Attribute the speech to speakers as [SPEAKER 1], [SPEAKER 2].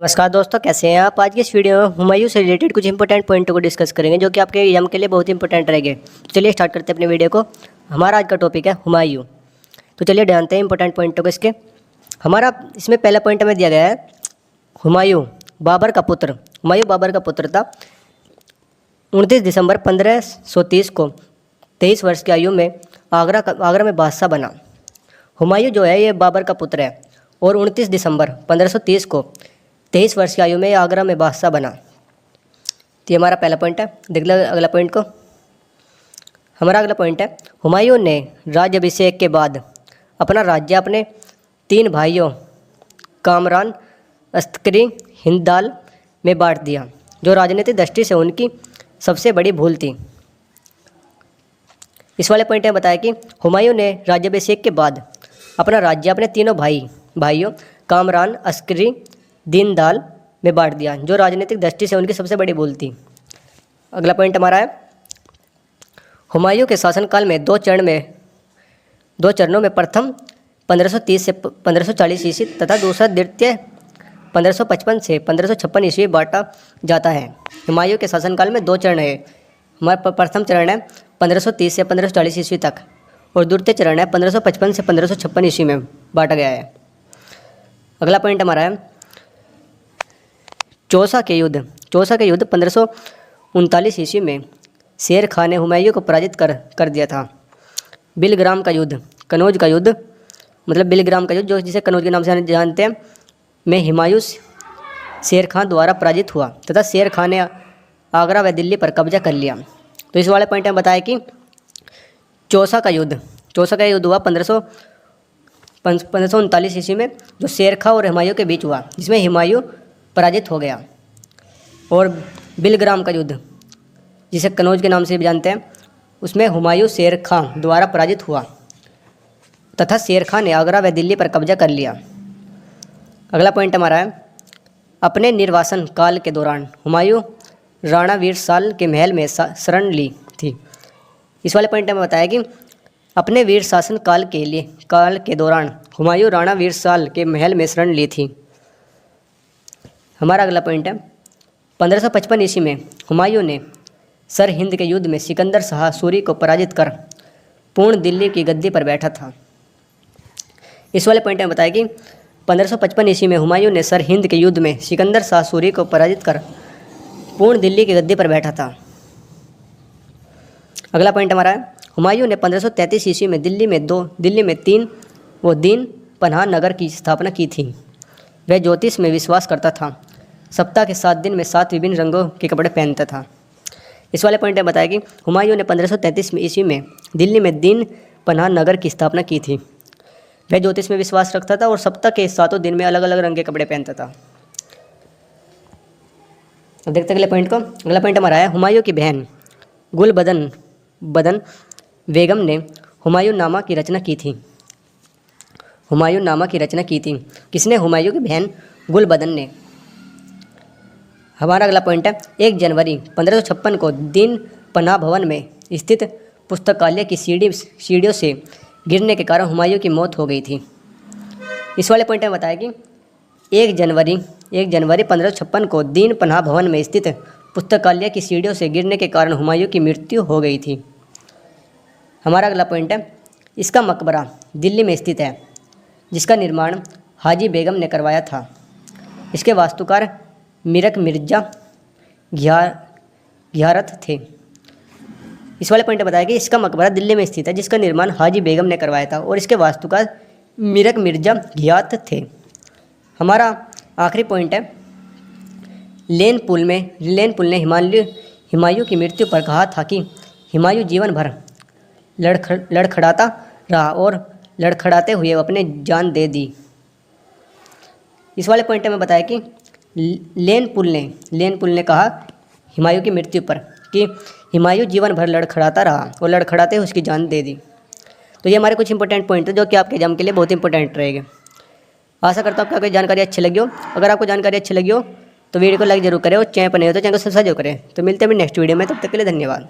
[SPEAKER 1] नमस्कार दोस्तों, कैसे हैं आप। आज की इस वीडियो में हुमायूं से रिलेटेड कुछ इंपॉर्टेंट पॉइंटों को डिस्कस करेंगे जो कि आपके एग्जाम के लिए बहुत इंपॉर्टेंट रहेंगे। तो चलिए स्टार्ट करते हैं अपने वीडियो को। हमारा आज का टॉपिक है हुमायूं। तो चलिए जानते हैं इंपॉर्टेंट पॉइंटों को इसके। हमारा इसमें पहला पॉइंट हमें दिया गया है हुमायूं बाबर का पुत्र। हुमायूं बाबर का पुत्र था। 29 दिसंबर 1530 को 23 वर्ष की आयु में आगरा में बादशाह बना। हुमायूं जो है ये बाबर का पुत्र है और 29 दिसंबर 1530 को 23 वर्ष की आयु में आगरा में बादशाह बना। तो ये हमारा पहला पॉइंट है। देख लो अगला पॉइंट को। हमारा अगला पॉइंट है हुमायूं ने राज्याभिषेक के बाद अपना राज्य अपने 3 भाइयों कामरान, अस्करी, हिंदलाल में बांट दिया, जो राजनीतिक दृष्टि से उनकी सबसे बड़ी भूल थी। इस वाले पॉइंट में बताया कि हुमायूं ने राज्याभिषेक के बाद अपना राज्य अपने तीनों भाइयों कामरान, अस्करी, दीनदयाल में बांट दिया, जो राजनीतिक दृष्टि से उनकी सबसे बड़ी भूल थी। अगला पॉइंट हमारा है हुमायूं के शासनकाल में दो चरणों में प्रथम 1530 से 1540 ईस्वी तथा दूसरा द्वितीय 1555 से 1556 ईस्वी बांटा जाता है। हुमायूं के शासनकाल में 2 चरण है। हमारा प्रथम चरण है 1530 से 1540 ईस्वी तक और द्वितीय चरण है 1555 से 1556 ईस्वी में बांटा गया है। अगला पॉइंट हमारा है चौसा के युद्ध 1539 ईस्वी में शेर खान ने हुमायूं को पराजित कर दिया था। बिलग्राम का युद्ध, कनौज का युद्ध, मतलब बिलग्राम का युद्ध जो जिसे कनौज के नाम से जानते हैं, में हुमायूं शेर खान द्वारा पराजित हुआ तथा शेर खान ने आगरा व दिल्ली पर कब्जा कर लिया। तो इस वाले पॉइंट में बताया कि चौसा का युद्ध हुआ 1539 ईस्वी में, जो शेर खान और हुमायूं के बीच हुआ, जिसमें हुमायूं पराजित हो गया। और बिलग्राम का युद्ध जिसे कनौज के नाम से भी जानते हैं, उसमें हुमायूं शेर खान द्वारा पराजित हुआ तथा शेर खान ने आगरा व दिल्ली पर कब्जा कर लिया। अगला पॉइंट हमारा है अपने निर्वासन काल के दौरान हुमायूं राणा वीरसाल के महल में शरण ली थी। इस वाले पॉइंट में बताया कि अपने वीर शासन काल के दौरान हुमायूं राणा वीरसाल के महल में शरण ली थी। हमारा अगला पॉइंट है 1555 ईस्वी में हुमायूं ने सर हिंद के युद्ध में सिकंदर शाह सूरी को पराजित कर पूर्ण दिल्ली की गद्दी पर बैठा था। इस वाले पॉइंट में बताया कि 1555 ईस्वी में हुमायूं ने सर हिंद के युद्ध में सिकंदर शाह सूरी को पराजित कर पूर्ण दिल्ली की गद्दी पर बैठा था। अगला पॉइंट हमारा है हुमायूं ने 1533 ईस्वी में दिल्ली में 3 दीन पनाह नगर की स्थापना की थी। वह ज्योतिष में विश्वास करता था। सप्ताह के 7 दिन में 7 विभिन्न रंगों के कपड़े पहनता था। इस वाले पॉइंट में बताया कि हुमायूं ने 1533 ईस्वी में दिल्ली में दीन पनाह नगर की स्थापना की थी। वह ज्योतिष में विश्वास रखता था और सप्ताह के 7 दिन में अलग अलग रंग के कपड़े पहनता था। अब देखते अगले पॉइंट को। अगला पॉइंट हमारा है हुमायूं की बहन गुलबदन बेगम ने हुमायूं नामा की रचना की थी। किसने? हुमायूं की बहन गुलबदन ने। हमारा अगला पॉइंट है 1 जनवरी 1556 को दीन पनाह भवन में स्थित पुस्तकालय की सीढ़ियों से गिरने के कारण हुमायूं की मौत हो गई थी। इस वाले पॉइंट में बताया कि 1 जनवरी 1556 को दीन पनाह भवन में स्थित पुस्तकालय की सीढ़ियों से गिरने के कारण हुमायूं की मृत्यु हो गई थी। हमारा अगला पॉइंट है इसका मकबरा दिल्ली में स्थित है, जिसका निर्माण हाजी बेगम ने करवाया था। इसके वास्तुकार मीरक मिर्जा घियारत थे। इस वाले पॉइंट में बताया कि इसका मकबरा दिल्ली में स्थित है, जिसका निर्माण हाजी बेगम ने करवाया था और इसके वास्तुकार मीरक मिर्जा घियारत थे। हमारा आखिरी पॉइंट है लेन पुल ने हुमायूं की मृत्यु पर कहा था कि हुमायूं जीवन भर लड़खड़ाता रहा और लड़खड़ाते हुए अपने जान दे दी। इस वाले पॉइंट में बताया कि लेन पुल ने कहा हुमायूं की मृत्यु पर कि हुमायूं जीवन भर लड़खड़ाता रहा और लड़खड़ाते हुए उसकी जान दे दी। तो ये हमारे कुछ इंपॉर्टेंट पॉइंट है जो कि आपके एग्जाम के लिए बहुत इंपॉर्टेंट रहेंगे। आशा करता हूँ कि आपको जानकारी अच्छी लगी हो। अगर आपको जानकारी अच्छी लगी हो तो वीडियो को लाइक जरूर करें और चैनल पर नहीं हो तो चैनल को सब्सक्राइब जरूर करें। तो मिलते हैं नेक्स्ट वीडियो में, तब तक के लिए धन्यवाद।